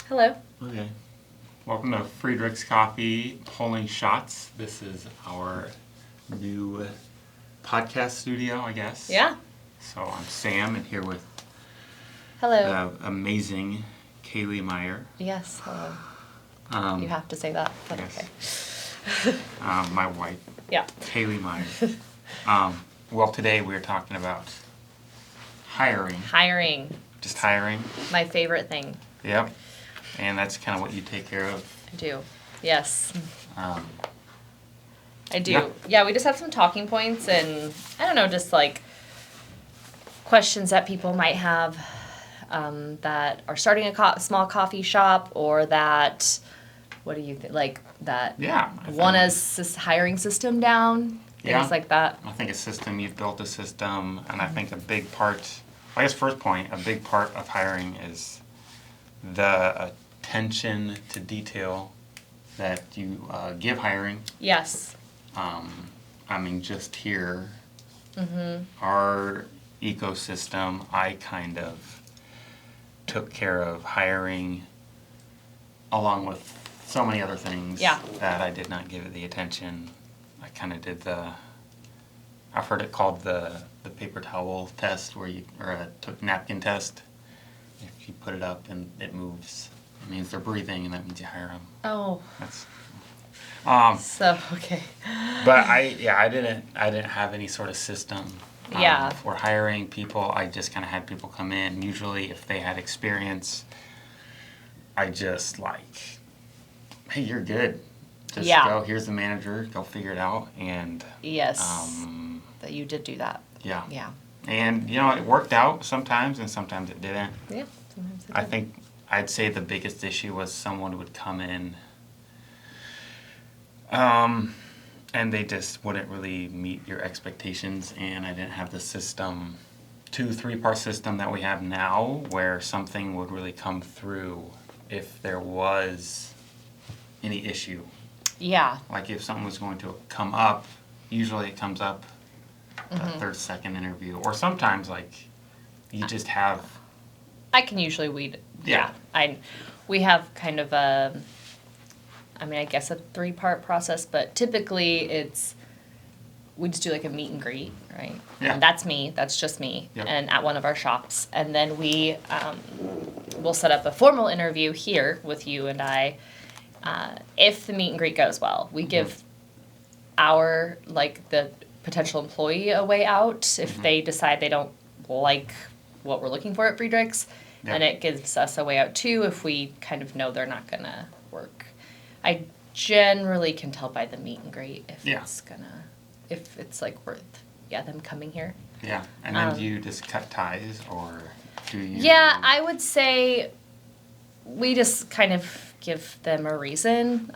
Hello. Okay. Welcome to Friedrichs Coffee Pulling Shots. This is our new podcast studio, I guess. Yeah. So I'm Sam, and here with Hello. the amazing Kaylee Meyer. Yes, hello. You have to say that, but yes. okay. My wife. Yeah. Kaylee Meyer. Well, today we're talking about hiring. Hiring. Just hiring. My favorite thing. Yep. And that's kind of what you take care of. I do. Yes. I do. Yeah. Yeah, we just have some talking points and, I don't know, just like questions that people might have that are starting a small coffee shop or that, what do you think, like that want a hiring system down, things like that. I think a system, you've built a system, and I think a big part, I guess first point, a big part of hiring is the attention to detail that you give hiring. Yes. I mean, just here, our ecosystem, I kind of took care of hiring along with so many other things that I did not give it the attention. I kind of did I've heard it called the paper towel test, or a napkin test. If you put it up and it moves, it means they're breathing, and that means you hire them. Oh. That's. Okay. But I didn't have any sort of system. For hiring people. I just kind of had people come in. Usually, if they had experience, I just like, hey, you're good. Just go. Here's the manager. Go figure it out. And yes, that you did do that. Yeah. Yeah. And it worked out sometimes, and sometimes it didn't. Yeah. Sometimes it did. I think I'd say the biggest issue was someone would come in, and they just wouldn't really meet your expectations, and I didn't have the system, 2-3-part system that we have now, where something would really come through if there was any issue. Yeah. Like if something was going to come up, usually it comes up the third, second interview, or sometimes like you just have. I can usually weed. Yeah. We have kind of I guess a 3-part process, but typically we just do like a meet and greet, right? Yeah. And that's me. That's just me. Yep. And at one of our shops. And then we'll set up a formal interview here with you and I. If the meet and greet goes well, we give the potential employee a way out if they decide they don't like what we're looking for at Friedrichs. Yep. And it gives us a way out too if we kind of know they're not going to work. I generally can tell by the meet and greet if it's like worth them coming here. Yeah. And then do you just cut ties, or do you? Yeah, I would say we just kind of give them a reason.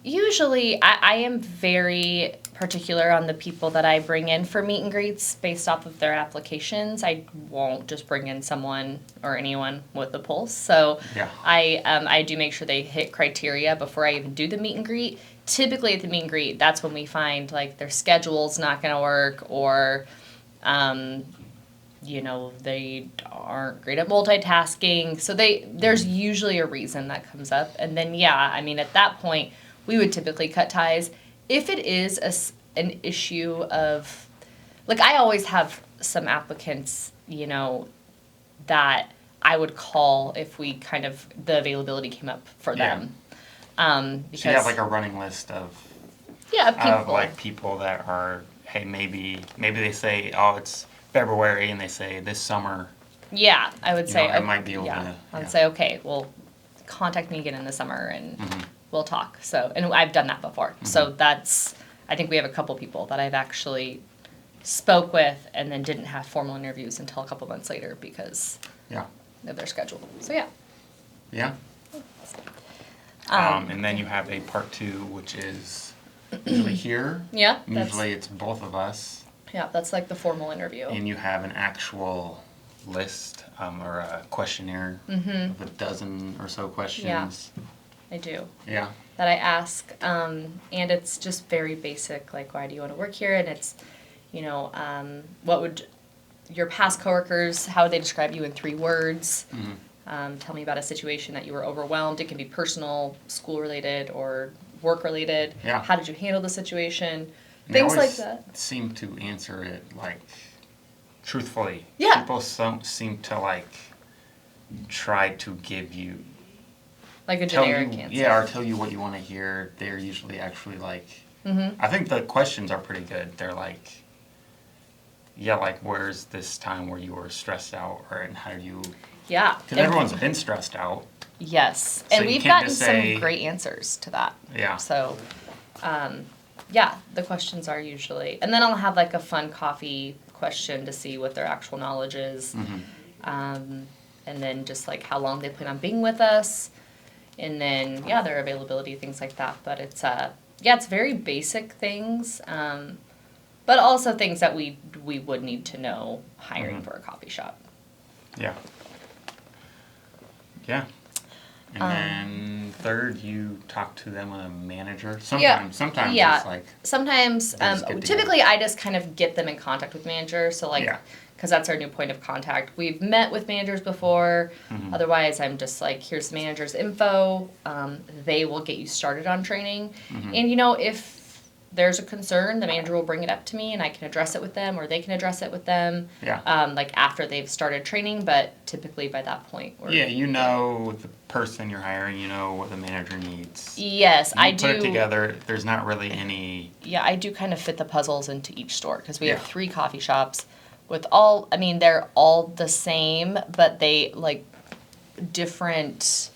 Usually, I am very particular on the people that I bring in for meet and greets based off of their applications. I won't just bring in someone or anyone with a pulse. So I do make sure they hit criteria before I even do the meet and greet. Typically at the meet and greet, that's when we find like their schedule's not going to work, or they aren't great at multitasking. So there's usually a reason that comes up. And then, at that point, we would typically cut ties. If it is an issue of, like, I always have some applicants, that I would call if we the availability came up for them. Because so you have like a running list of people that are, hey, maybe they say, oh, it's February, and they say this summer. Yeah, I would say I might be able to. I would say, okay, well, contact me again in the summer and we'll talk. So, and I've done that before. So I think we have a couple people that I've actually spoke with and then didn't have formal interviews until a couple months later because of their schedule. So yeah. And then you have a part 2, which is usually here. Yeah. Usually it's both of us. Yeah, that's like the formal interview. And you have an actual list or a questionnaire of a dozen or so questions. Yeah, I do. Yeah. That I ask, and it's just very basic, like, why do you want to work here? And it's, what would your past coworkers, how would they describe you in 3 words? Tell me about a situation that you were overwhelmed. It can be personal, school related, or work related. Yeah. How did you handle the situation? And Things they like always that. seem to answer it like truthfully. Yeah. People seem to like try to give you Like a tell generic you, answer. yeah, or tell you what you want to hear. They're usually actually like, Mm-hmm. I think the questions are pretty good. They're like, yeah, like where's this time where you were stressed out, or and how do you? Yeah. Because everyone's been stressed out. Yes, So and you we've can't gotten just say- some great answers to that. Yeah. So, yeah, the questions are usually, and then I'll have like a fun coffee question to see what their actual knowledge is, and then just like how long they plan on being with us, and then yeah, their availability, things like that. But it's it's very basic things, but also things that we would need to know hiring for a coffee shop. Yeah. Yeah. And then third, you talk to them with a manager. Sometimes yeah. it's like Sometimes, they just get typically I just kind of get them in contact with manager. So like, Yeah. because that's our new point of contact. We've met with managers before. Otherwise, I'm just like, here's the manager's info. They will get you started on training. And if there's a concern, the manager will bring it up to me and I can address it with them, or they can address it with them. Yeah. Like after they've started training, but typically by that point. yeah, you know the person you're hiring, you know what the manager needs. Yes, You I put do. it together. There's not really any. Yeah, I do kind of fit the puzzles into each store because we have Yeah. 3 coffee shops with they're all the same, but they like different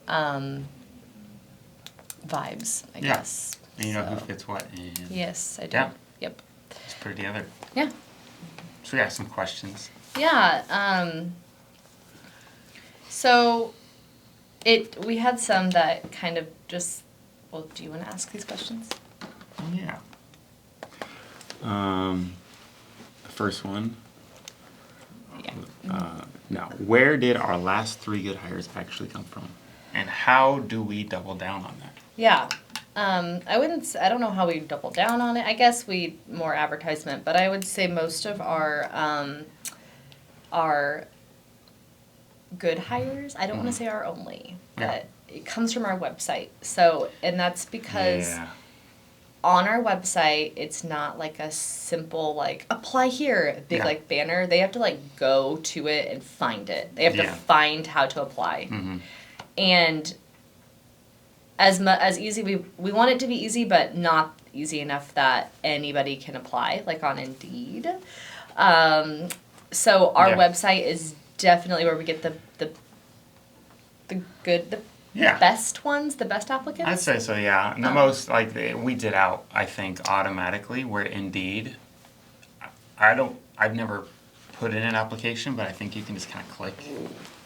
vibes, I guess. And you know who So, fits what. And yes, I do. Yeah. Yep. Just put it together. Yeah. So we got some questions. Yeah. So we had some that kind of just, well, do you want to ask these questions? Yeah. The first one. Yeah. Now, where did our last 3 good hires actually come from? And how do we double down on that? Yeah. I don't know how we double down on it. I guess we more advertisement, but I would say most of our good hires, I don't want to say our only, but it comes from our website. So, and that's because on our website, it's not like a simple like apply here, big like banner. They have to like go to it and find it. They have to find how to apply. And as easy, we want it to be easy, but not easy enough that anybody can apply, like on Indeed. So our website is definitely where we get the best ones, the best applicants. I'd say so, yeah. And the most, like, we did out, I think, automatically, where Indeed, I've never put in an application, but I think you can just kind of click.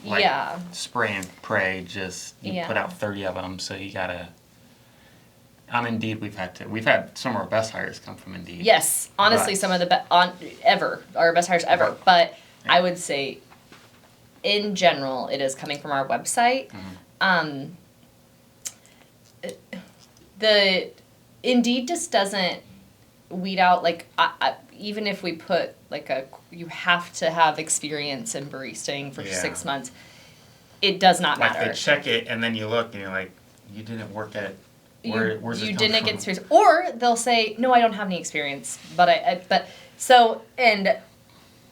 Like, spray and pray, just, you put out 30 of them, so you gotta, on Indeed, we've had some of our best hires come from Indeed. Yes, honestly, some of the our best hires ever, but I would say, in general, it is coming from our website. The Indeed just doesn't weed out, like, even if we put like you have to have experience in baristaing for 6 months, it does not matter. Like they check it and then you look and you're like, you didn't work at where's you it didn't come get from? experience, or they'll say, no, I don't have any experience, but so and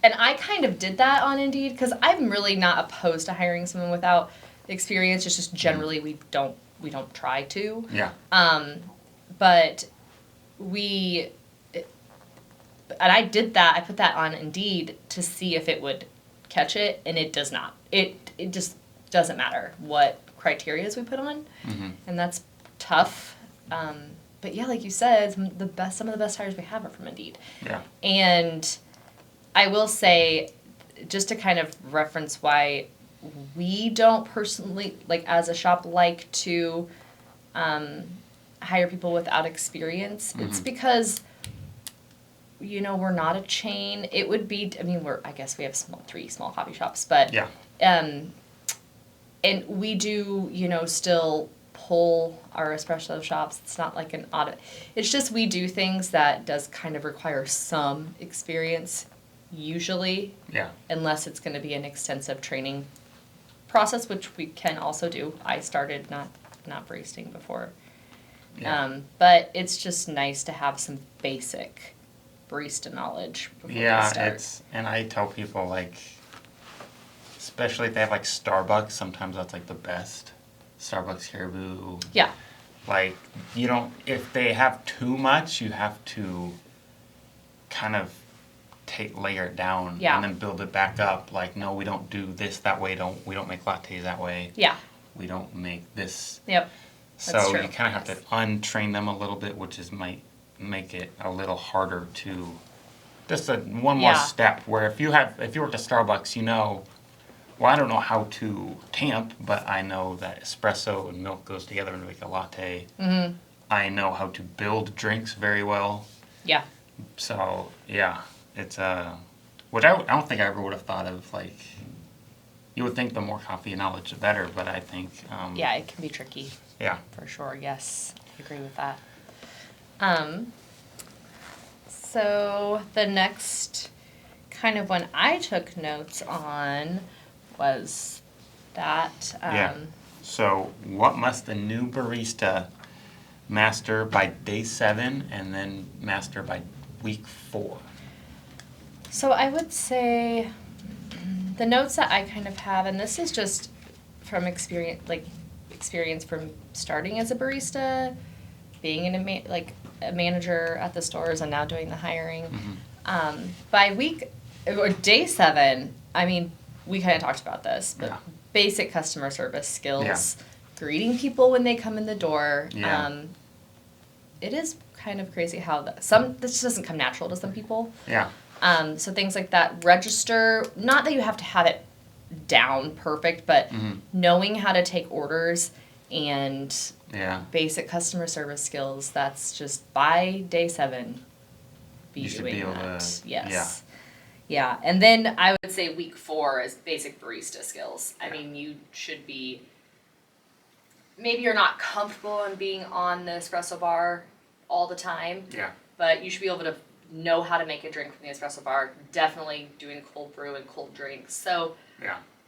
I kind of did that on Indeed because I'm really not opposed to hiring someone without experience. It's just generally we don't try to. Yeah. But and I did that. I put that on Indeed to see if it would catch it, and it does not. It just doesn't matter what criterias we put on, and that's tough. But yeah, like you said, some of the best hires we have are from Indeed. Yeah. And I will say, just to kind of reference why we don't personally, like as a shop, like to hire people without experience. It's because, we're not a chain. It would be, I guess we have 3 small coffee shops, but and we do, still pull our espresso shops. It's not like an audit. It's just we do things that does kind of require some experience, usually. Yeah. Unless it's going to be an extensive training process, which we can also do. I started not baristing before. Yeah. But it's just nice to have some basic barista knowledge before you start. And I tell people, like, especially if they have, like, Starbucks, sometimes that's, like, the best. Starbucks, Caribou. Yeah. Like, you don't, if they have too much, you have to kind of layer it down and then build it back up. Like, no, we don't do this that way. We don't make lattes that way. Yeah. We don't make this. Yep. So you kind of have to untrain them a little bit, which might make it a little harder to, just one more step where if you work at Starbucks, you know, well, I don't know how to tamp, but I know that espresso and milk goes together to make a latte. Mm-hmm. I know how to build drinks very well. Yeah. So, yeah, it's which I don't think I ever would have thought of, like, you would think the more coffee knowledge, the better, but I think... yeah, it can be tricky. Yeah. For sure, yes. I agree with that. So the next kind of one I took notes on was that... So what must the new barista master by day 7 and then master by week 4? So I would say the notes that I kind of have, and this is just from experience from starting as a barista, being a manager at the stores, and now doing the hiring. Mm-hmm. By day 7, I mean, we kind of talked about this, but basic customer service skills, greeting people when they come in the door. Yeah. It is kind of crazy how this just doesn't come natural to some people. Yeah. So things like that, register, not that you have to have it down perfect, but knowing how to take orders and basic customer service skills, that's just by day 7, you should be able that. Yes. Yeah. And then I would say week 4 is basic barista skills. I mean, you should be, maybe you're not comfortable in being on the espresso bar all the time. Yeah. But you should be able to know how to make a drink from the espresso bar. Definitely doing cold brew and cold drinks. So,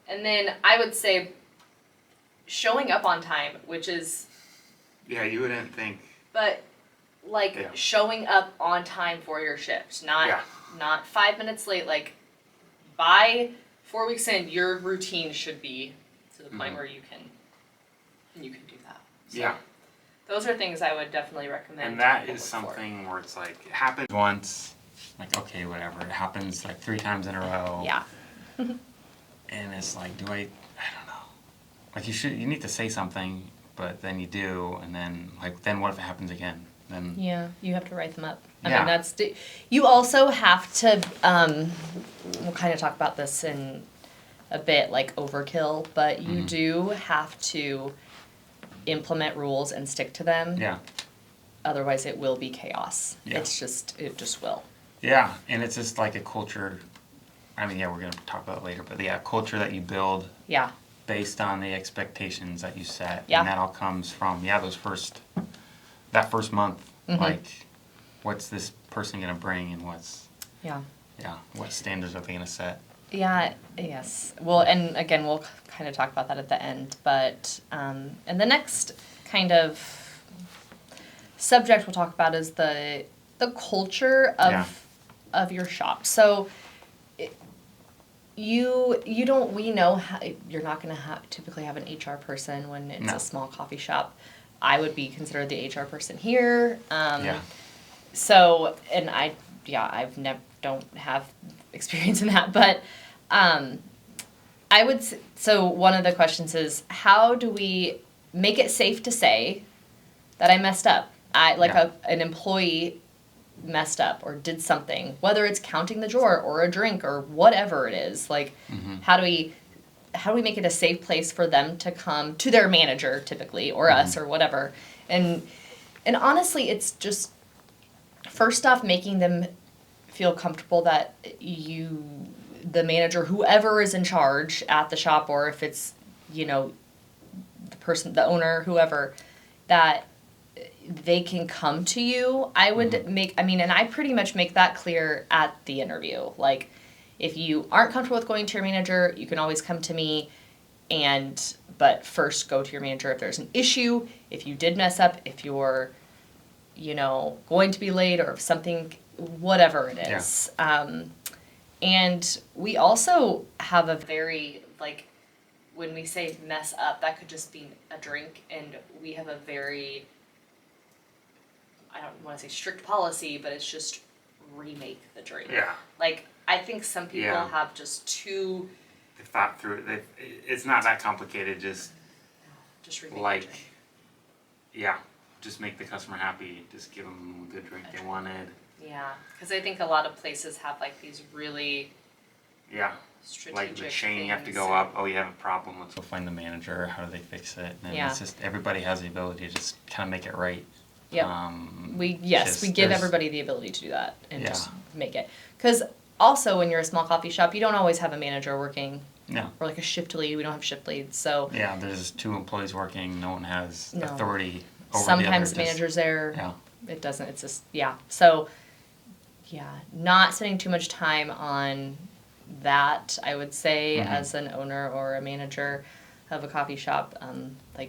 and then I would say showing up on time, which is... Yeah, you wouldn't think... But, showing up on time for your shift. Not 5 minutes late. Like, by 4 weeks in, your routine should be to the point where you can do that. So, those are things I would definitely recommend. And that is something where it's like, it happens once, like, okay, whatever. It happens like 3 times in a row. Yeah. And it's like, I don't know. Like, you need to say something, but then you do, and then what if it happens again? Then you have to write them up. I mean, you also have to, we'll kind of talk about this in a bit, like overkill, but you do have to implement rules and stick to them. Yeah. Otherwise, it will be chaos. Yeah. It just will. Yeah, and it's just like a culture. I mean, we're going to talk about it later, but culture that you build. Yeah. Based on the expectations that you set. Yeah. And that all comes from that first month. Mm-hmm. Like, what's this person going to bring, and what standards are they going to set? Yeah, yes. Well, and again, we'll kind of talk about that at the end, but, and the next kind of subject we'll talk about is the culture of your shop. So, we know how, you're not going to typically have an HR person when it's a small coffee shop. I would be considered the HR person here. So, and I've don't have experience in that, but I would. So one of the questions is, how do we make it safe to say that I messed up? An employee messed up or did something, whether it's counting the drawer or a drink or whatever it is. Like, how do we make it a safe place for them to come to their manager typically, or us, or whatever? And honestly, it's just, first off, making them feel comfortable that the manager, whoever is in charge at the shop, or if it's, the person, the owner, whoever, that they can come to you. I would and I pretty much make that clear at the interview. Like, if you aren't comfortable with going to your manager, you can always come to me. But first go to your manager if there's an issue, if you did mess up, if you're, going to be late or if something, whatever it is. Yeah. And we also have a very, when we say mess up, that could just be a drink, and we have a very, I don't want to say strict policy, but it's just remake the drink. Yeah. I think some people have just too... They thought through it. It's not that complicated, just remake the drink. Yeah, just make the customer happy, just give them a good drink they wanted. Yeah, because I think a lot of places have these really... Yeah. Strategic the chain things. You have to go up. Oh, you have a problem. Let's go find the manager. How do they fix it? And it's just everybody has the ability to just kind of make it right. Yeah. We give everybody the ability to do that and just make it. Because also when you're a small coffee shop, you don't always have a manager working. No. Or a shift lead. We don't have shift leads. So yeah, there's 2 employees working. No one has authority over Sometimes the manager's there. Yeah. It doesn't. It's just So not spending too much time on that, I would say, as an owner or a manager of a coffee shop,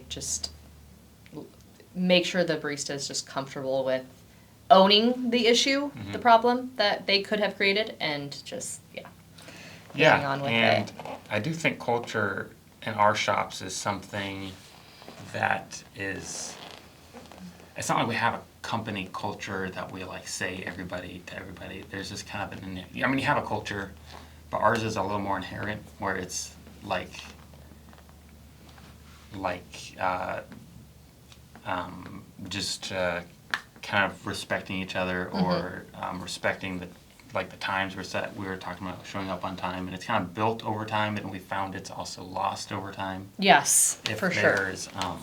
just make sure the barista is just comfortable with owning the issue, the problem that they could have created, and just getting on with and it. I do think culture in our shops is something that is. It's not like we have a company culture that we say everybody to everybody. There's just kind of you have a culture. But ours is a little more inherent, where it's kind of respecting each other, or respecting the times we were talking about showing up on time, and it's kind of built over time, and we found it's also lost over time. Yes, if for there's, sure.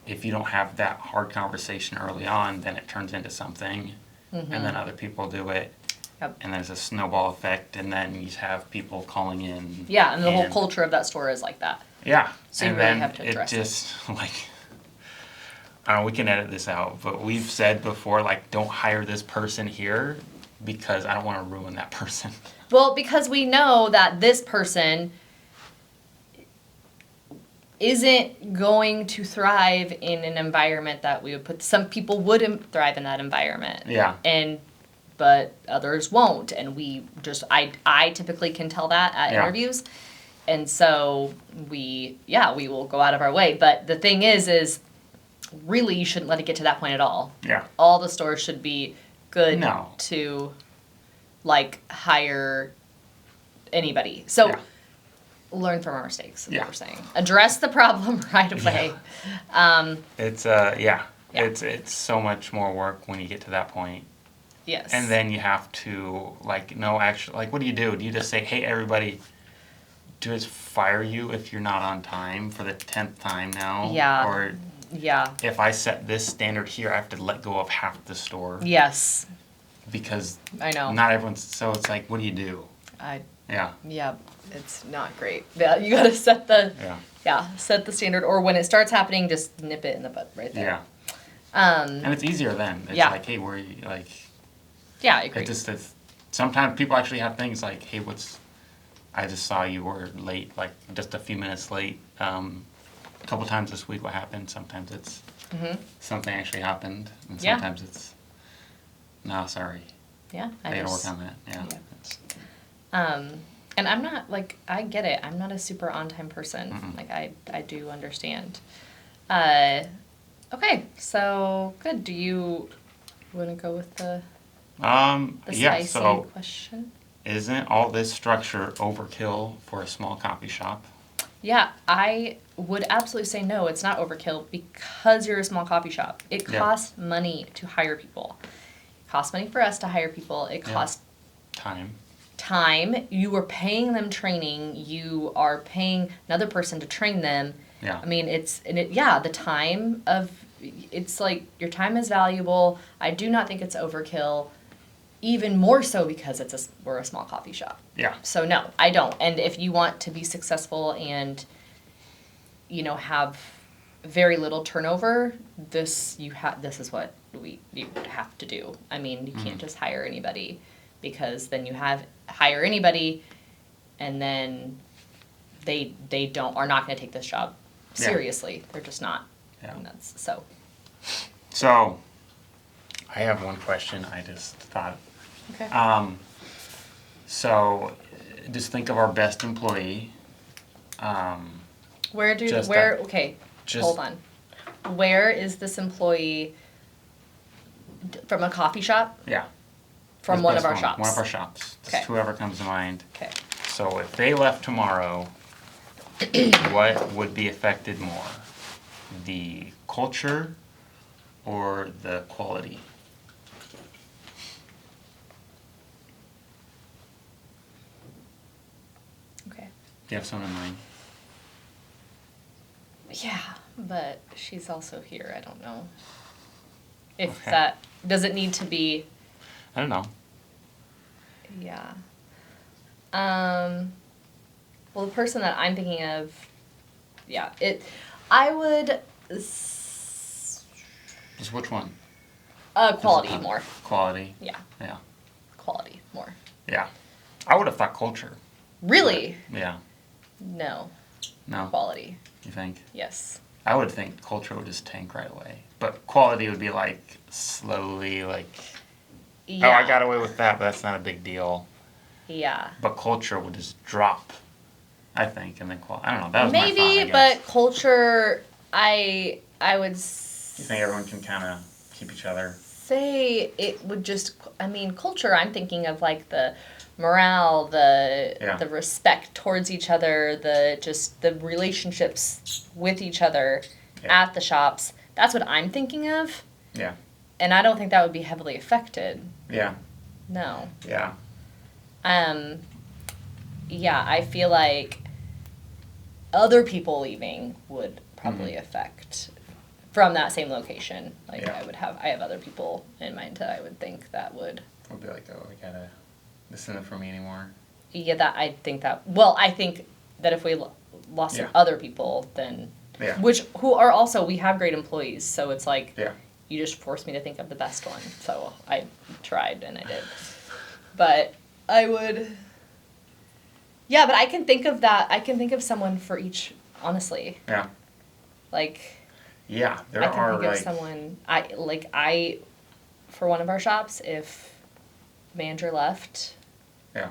If you don't have that hard conversation early on, then it turns into something, and then other people do it. Yep. And there's a snowball effect, and then you have people calling in. Yeah, and the whole culture of that store is like that. Yeah. So you really have to address it. Just, we can edit this out, but we've said before, don't hire this person here because I don't want to ruin that person. Well, because we know that this person isn't going to thrive in an environment that we would put. Some people wouldn't thrive in that environment. Yeah. But others won't, and I typically can tell that at interviews, and so we will go out of our way. But the thing is really you shouldn't let it get to that point at all. Yeah. All the stores should be good to hire anybody. So learn from our mistakes. Is what we're saying. Address the problem right away. Yeah. It's so much more work when you get to that point. Yes. And then you have to, what do you do? Do you just say, hey, everybody, do I just fire you if you're not on time for the 10th time now? Yeah. Or if I set this standard here, I have to let go of half the store. Yes. Because I know. Not everyone's, so it's what do you do? Yeah, it's not great. Yeah, you got to set the standard, or when it starts happening, just nip it in the bud right there. Yeah. And it's easier then. It's hey, where are you, Yeah, I agree. Sometimes people actually have things hey, I just saw you were late, just a few minutes late. A couple times this week, what happened? Sometimes it's something actually happened, and sometimes it's, no, sorry. Yeah, I gotta work on that. Yeah. And I'm not I get it. I'm not a super on time person. I do understand. Okay, so good. Do you want to go with the spicy question? Isn't all this structure overkill for a small coffee shop? Yeah, I would absolutely say no, it's not overkill because you're a small coffee shop. It costs money to hire people. It costs money for us to hire people. It costs time. You are paying them training. You are paying another person to train them. Yeah. I mean, the time of, it's your time is valuable. I do not think it's overkill. Even more so because we're a small coffee shop. Yeah. So no, I don't. And if you want to be successful and, have very little turnover, this is what you have to do. I mean, you can't just hire anybody, because then hire anybody, and then they are not going to take this job Yeah. seriously. They're just not. Yeah. And that's so. So, I have one question I just thought. Okay. So, just think of our best employee. Okay, hold on. Where is this employee from a coffee shop? Yeah. From one of our shops? One of our shops. Just Okay. whoever comes to mind. Okay. So if they left tomorrow, what would be affected more? The culture or the quality? Okay. Do you have someone in mind? Yeah, but she's also here. I don't know. If Okay. that, does it need to be, I don't know. yeah. Well, the person that I'm thinking of, yeah, I would, Just which one? quality more. Quality. Yeah, Yeah. quality more. Yeah. I would have thought culture. Really? Yeah. No, No? quality, You think? yes. I would think culture would just tank right away. But quality would be like slowly like, Yeah. oh, I got away with that, but that's not a big deal. Yeah. But culture would just drop, I think, and then quality. I don't know. That was my thought, I Maybe, guess. but culture, I would You think everyone can kind of keep each other? say it would just, I mean, culture, I'm thinking of like the morale, the Yeah. the respect towards each other, the relationships with each other Yeah. at the shops. That's what I'm thinking of. Yeah. And I don't think that would be heavily affected. Yeah. No. Yeah. Yeah, I feel like other people leaving would probably Mm-hmm. affect from that same location. Like Yeah. I have other people in mind that I would think that would. We'll be like, oh, this isn't for me anymore. Yeah, I think that if we lost some Yeah. other people, then Yeah. who are also, we have great employees, so it's like Yeah. you just forced me to think of the best one. So I tried and I did. But I would. Yeah, but I can think of that. I can think of someone for each, honestly. Yeah. Like, Yeah. There I can are think of someone, for one of our shops, if manager left, Yeah.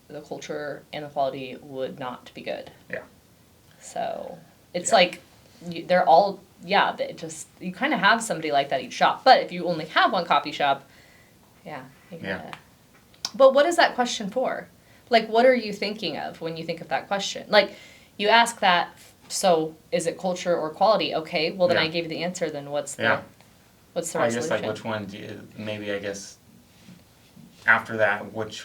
the culture and the quality would not be good. Yeah. So it's Yeah. like, they're all, you kind of have somebody like that each shop. But if you only have one coffee shop, yeah. You Yeah. gotta. But what is that question for? Like, what are you thinking of when you think of that question? Like, you ask that, so is it culture or quality? Okay, well then Yeah. I gave you the answer, then what's the Yeah. resolution? I guess like which one maybe I guess after that which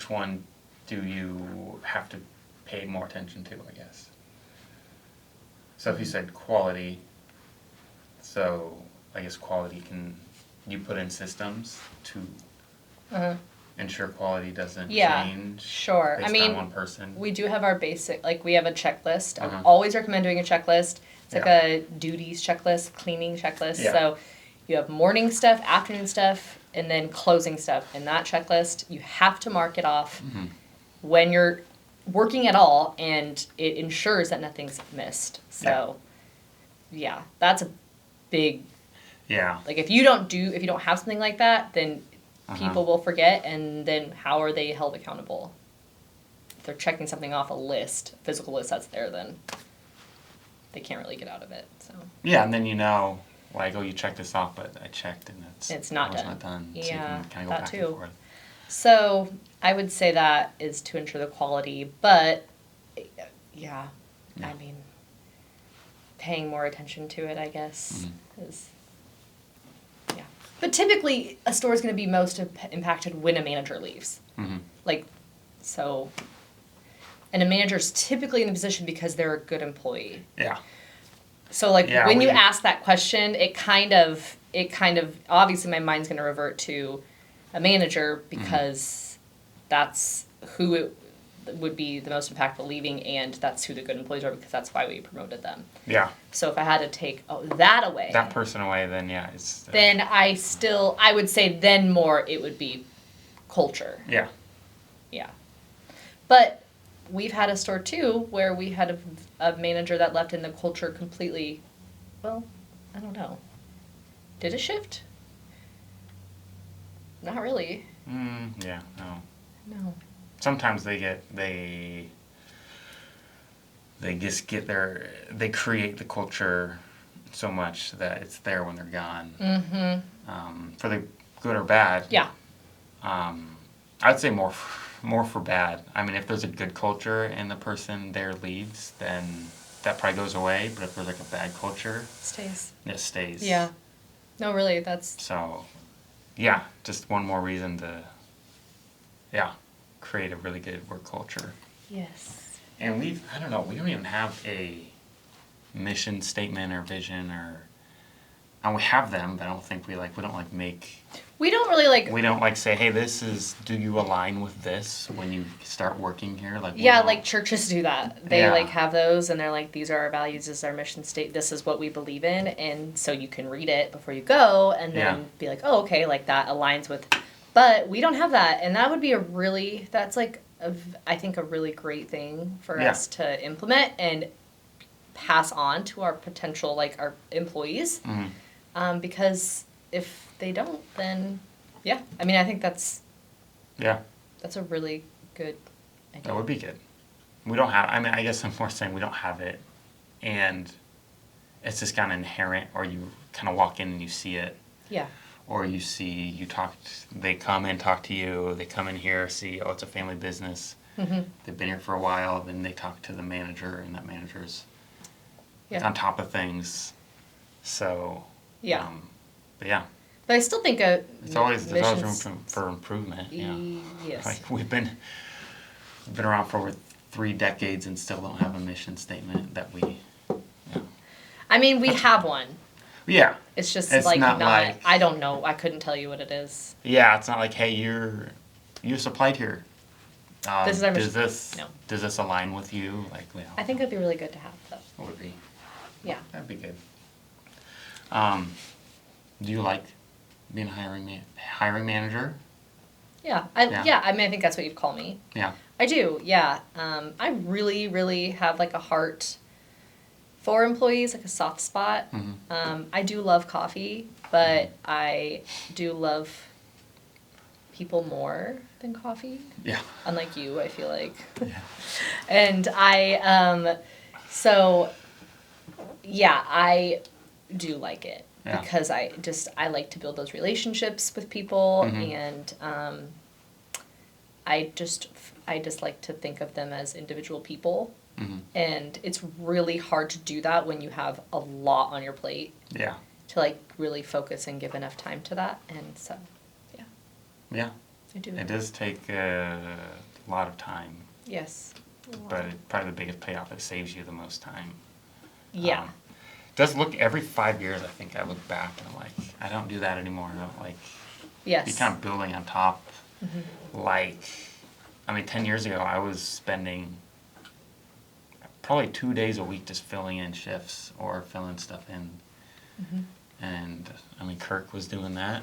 one do you have to pay more attention to, I guess. So if you said quality, so I guess quality you put in systems to Uh-huh. ensure quality doesn't Yeah, change sure. based I mean, on one person. we do have our basic, like, we have a checklist. I Uh-huh. always recommend doing a checklist. It's like Yeah. a duties checklist, cleaning checklist. Yeah. So you have morning stuff, afternoon stuff, and then closing stuff. In that checklist, you have to mark it off Mhm. when you're working at all, and it ensures that nothing's missed. So, yeah, that's a big, Yeah. like, if you don't have something like that, then Uh-huh. people will forget, and then how are they held accountable? If they're checking something off a list, physical list that's there, then they can't really get out of it. So Yeah, and then like, oh, you checked this off, but I checked and it's not it was done. not done. So Yeah, you can kind of go that back too. and forth. So I would say that is to ensure the quality, but yeah, Yeah. I mean, paying more attention to it, I guess, Mhm. is, yeah. But typically, a store is going to be most impacted when a manager leaves. Mm-hmm. Like, so, and a manager's typically in a position because they're a good employee. Yeah. So, like, Yeah, when you ask that question, it kind of, obviously my mind's going to revert to a manager because that's who it would be the most impactful leaving, and that's who the good employees are because that's why we promoted them. Yeah. So if I had to take that away, That person away, then yeah, it's. then I would say then more it would be culture. Yeah. Yeah. But we've had a store too where we had a manager that left and the culture completely, well, I don't know. Did it shift? Not really. Yeah, no. No. Sometimes they just get they create the culture so much that it's there when they're gone. For the good or bad. Yeah. I'd say more for bad. I mean, if there's a good culture and the person there leaves, then that probably goes away. But if there's like a bad culture, Stays. it stays. Yeah. No, really, that's... So, yeah, just one more reason to, create a really good work culture. Yes. And we don't even have a mission statement or vision and we have them, but I don't think we don't make... We don't really We don't say, hey, do you align with this when you start working here? Churches do that. They have those and they're like, these are our values, this is our mission state, this is what we believe in. And so you can read it before you go and then be like, oh, okay, that aligns with, but we don't have that. And that would be I think a really great thing for us to implement and pass on to our potential, our employees. Because if they don't, then I think that's a really good idea. That would be good. We don't have, I guess I'm more saying we don't have it, and it's just kind of inherent, or you kind of walk in and you see it. Yeah. Or they come and talk to you, they come in here, see, oh, it's a family business. They've been here for a while, then they talk to the manager, and that manager's on top of things. So, but But I still think there's always room for improvement. Yeah. Yes. We've been around for over 3 decades and still don't have a mission statement that we. Yeah. We have one. Yeah. It's just not I don't know. I couldn't tell you what it is. Yeah, it's not like, hey, you're supplied here. This is our mission. Does this align with you? I think it'd be really good to have though. It would be. Yeah. That'd be good. Do you like being a hiring manager? Yeah. I think that's what you'd call me. Yeah. I do. Yeah. I really, really have a heart for employees, a soft spot. I do love coffee, but I do love people more than coffee. Yeah. Unlike you, I feel like. Yeah. And I do like it because I like to build those relationships with people and I just like to think of them as individual people. And it's really hard to do that when you have a lot on your plate. Yeah. To really focus and give enough time to that, and so, yeah. Yeah. I do. It does take a lot of time. Yes. But probably the biggest payoff, it saves you the most time. Yeah. It does look every 5 years. I think I look back and I'm like, I don't do that anymore. I don't Yes. be kind of building on top. 10 years ago, I was spending probably 2 days a week just filling in shifts or filling stuff in. And Kirk was doing that.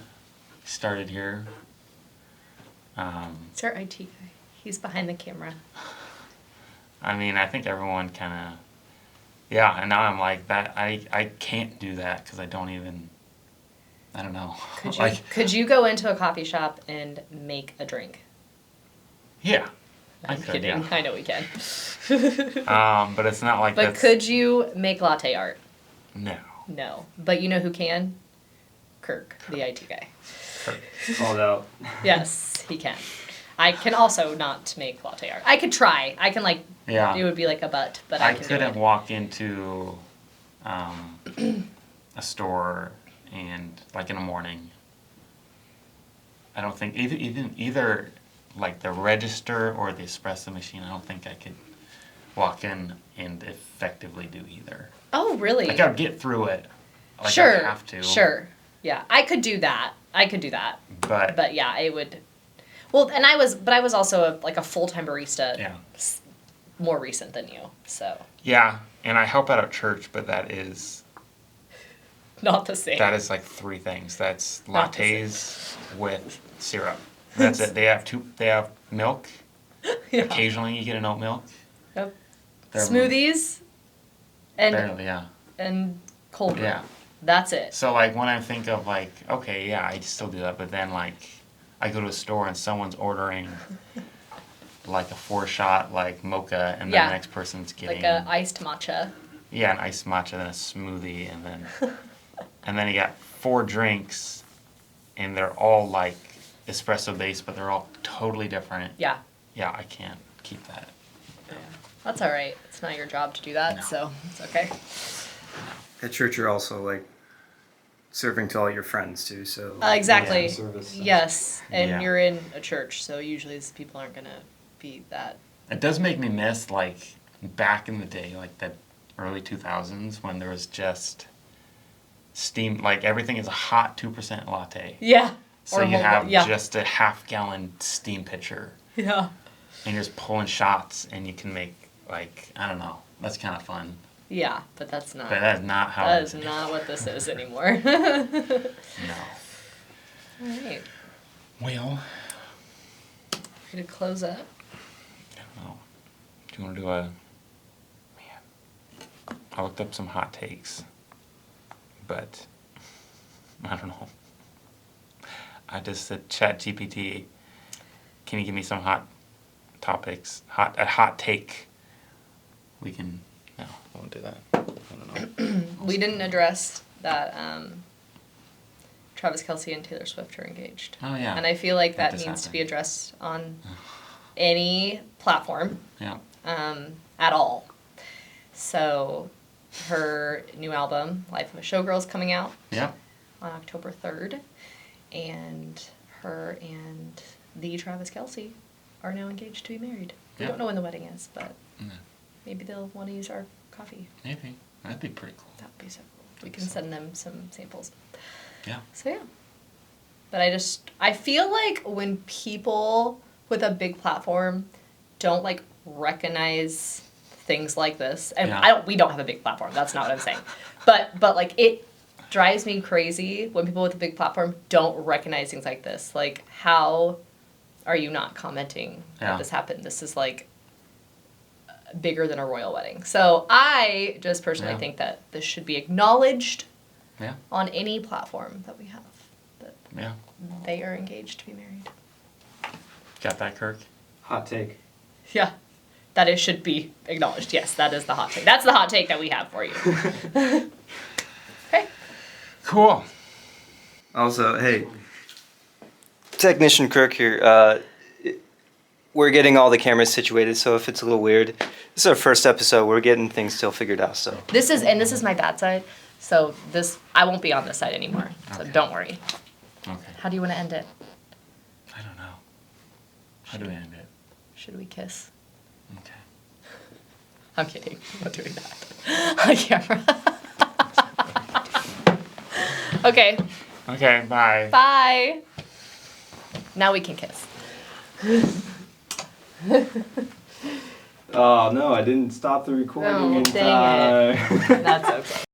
He started here. It's our IT guy. He's behind the camera. I think everyone kind of, and now I'm like that. I can't do that because I don't know. Could you go into a coffee shop and make a drink? Yeah. I'm kidding. Yeah. I know we can. But it's not like But could you make latte art? No. No. But you know who can? Kirk, the IT guy. Kirk. Called out. Yes, he can. I can also not make latte art. I could try. I can it would be like a butt, but I couldn't walk into a store and in the morning. I don't think either the register or the espresso machine, I don't think I could walk in and effectively do either. Oh, really? I'll get through it. Sure. I have to. Sure. Yeah, I could do that. But yeah, it would. Well, and I was also a full-time barista. Yeah. More recent than you, so. Yeah, and I help out at church, but that is. Not the same. That is 3 things. That's lattes with syrup. That's it. They have milk Yeah. Occasionally you get an oat milk. Yep. They're Smoothies and barely, yeah. and cold brew. Yeah. That's it. So like when I think of like, okay, yeah, I still do that, but then like I go to a store and someone's ordering like a 4-shot like mocha, and then Yeah. the next person's getting Like a iced matcha. yeah, an iced matcha, then a smoothie, and then you got 4 drinks, and they're all like espresso based, but they're all totally different. Yeah. Yeah, I can't keep that. That's all right. It's not your job to do that, No. so it's okay. At church, you're also like serving to all your friends too. So Exactly. yeah, service. Yes, and Yeah. you're in a church, so usually these people aren't gonna be that. It does make me miss like back in the day, like the early 2000s when there was just steam, like everything is a hot 2% latte. Yeah. So Or you more- have yeah. just a half-gallon steam pitcher, Yeah. and you're just pulling shots, and you can make like, I don't know, that's kind of fun. Yeah, but that's not. But that is not how That it is is. not what this is anymore. No. All right. Well, Ready to close up? I don't know. Do you want to do a... Man. I looked up some hot takes. But, I don't know. I just said, ChatGPT, can you give me some hot topics? A hot take. We can... No, I won't do that. I don't know. We didn't address that Travis Kelce and Taylor Swift are engaged. Oh, yeah. And I feel like that That needs does to be happen. addressed on any platform Yeah. at all. So her new album, Life of a Showgirl, is coming out Yeah. on October 3rd. And her and the Travis Kelce are now engaged to be married. We Yeah. don't know when the wedding is, but Yeah. maybe they'll want to use our coffee. Maybe. That'd be pretty cool. That would be so cool. We can send them some samples. Yeah. So yeah. But I feel like when people with a big platform don't like recognize things like this, and Yeah. we don't have a big platform. That's not what I'm saying. But like it drives me crazy when people with a big platform don't recognize things like this. Like, how are you not commenting Yeah. that this happened? This is like bigger than a royal wedding. So I just personally Yeah. think that this should be acknowledged Yeah. on any platform that we have, that Yeah. they are engaged to be married. Got that, Kirk? Hot take. Yeah, that it should be acknowledged. Yes, that is the hot take. That's the hot take that we have for you. Okay. Cool. Also, hey, technician Kirk here. We're getting all the cameras situated, so if it's a little weird, this is our first episode. We're getting things still figured out. So This is my bad side. So I won't be on this side anymore. So Okay. don't worry. Okay. How do you want to end it? I don't know. How do we end it? Should we kiss? Okay. I'm kidding. I'm not doing that on camera. Okay. Okay, bye. Bye. Now we can kiss. oh no, I didn't stop the recording Oh, in dang time. That's okay.